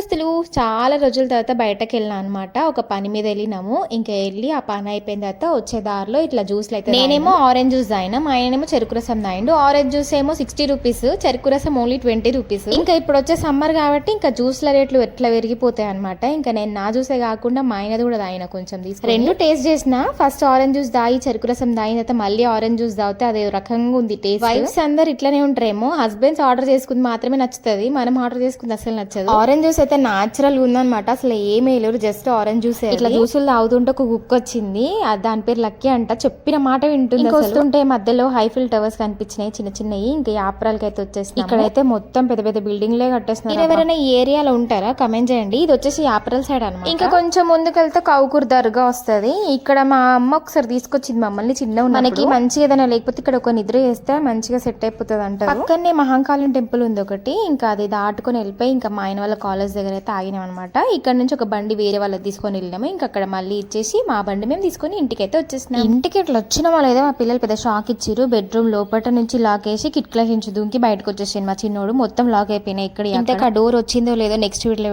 దోస్తులు చాలా రోజుల తర్వాత బయటకు వెళ్ళినా అనమాట. ఒక పని మీద వెళ్ళినాము. ఇంకా వెళ్ళి ఆ పని అయిపోయిన తర్వాత వచ్చే దారిలో ఇట్లా జ్యూస్లు అయితే నేనేమో ఆరెంజ్ జ్యూస్ తాగినా, మా ఆయనేమో చెరుకు రసం తాగిండు. ఆరెంజ్ జ్యూస్ ఏమో 60 రూపీస్, చెరుకు రసం ఓన్లీ 20 రూపీస్. ఇంకా ఇప్పుడు వచ్చే సమ్మర్ కాబట్టి ఇంకా జ్యూస్ల రేట్లు ఎట్లా పెరిగిపోతాయి అనమాట. ఇంకా నేను నా జ్యూసే కాకుండా మా ఆయనది కూడా తాగిన, కొంచెం తీసుకుని రెండు టేస్ట్ చేసిన. ఫస్ట్ ఆరెంజ్ జ్యూస్ తాగి చెరుకు రసం తాగిన తర్వాత మళ్ళీ ఆరెంజ్ జ్యూస్ తాగితే అదే రకంగా ఉంది టేస్ట్. వైఫ్స్ అందరు ఇట్లనే ఉంటారేమో, హస్బెండ్స్ ఆర్డర్ చేసుకుంది మాత్రమే నచ్చుతుంది, మనం ఆర్డర్ చేసుకుంది అసలు నచ్చదు. ఆరెంజ్ జ్యూస్ అయితే న్యాచురల్ ఉందన్నమాట, అసలు ఏమీ లేరు, జస్ట్ ఆరెంజ్ జ్యూస్. ఇట్లా జ్యూసులు తాగుతుంటే ఒక కుక్క వచ్చింది, దాని పేరు లక్కీ అంట, చెప్పిన మాట వింటుంది. వస్తుంటే మధ్యలో హైఫిల్ టవర్స్ కనిపించినాయి చిన్న చిన్నవి, ఇంకా యాప్రాలకి అయితే వచ్చేసి ఇక్కడైతే మొత్తం పెద్ద పెద్ద బిల్డింగ్ లే కట్టేస్తున్నారు. ఎవరైనా ఈ ఏరియాలో ఉంటారా కమెంట్ చేయండి. ఇది వచ్చేసి యాప్రల్ సైడ్ అనమాట. ఇంకా కొంచెం ముందుకెళ్తే కౌకూర్ దర్గా వస్తుంది. ఇక్కడ మా అమ్మ ఒకసారి తీసుకొచ్చింది మమ్మల్ని చిన్న మనకి మంచిగా ఏదైనా లేకపోతే ఇక్కడ ఒక నిద్ర చేస్తే మంచిగా సెట్ అయిపోతుంది అంటారు. పక్కనే మహంకాళి టెంపుల్ ఉంది ఒకటి, ఇంకా అది దాటుకొని వెళ్ళిపోయి ఇంకా మా ఆయన వాళ్ళ కాలేజ్ దగ్గర అయితే ఆగినాం అనమాట. ఇక్కడ నుంచి ఒక బండి వేరే వాళ్ళకి తీసుకొని వెళ్ళినాము. ఇంకా అక్కడ మళ్ళీ ఇచ్చేసి మా బండి మేము తీసుకొని ఇంటికి అయితే వచ్చేసినాం. ఇంటికి ఇట్లా వచ్చినామో లేదో మా పిల్లలు పెద్ద షాక్ ఇచ్చారు. బెడ్రూమ్ లోపల నుంచి లాక్ వేసి కిటికీల నుంచి దూకి బయటకు వచ్చేసింది మా చిన్నోడు. మొత్తం లాక్ అయిపోయినాయి ఇక్కడ. ఇంతకు ఆ డోర్ వచ్చిందో లేదో నెక్స్ట్ వీడియో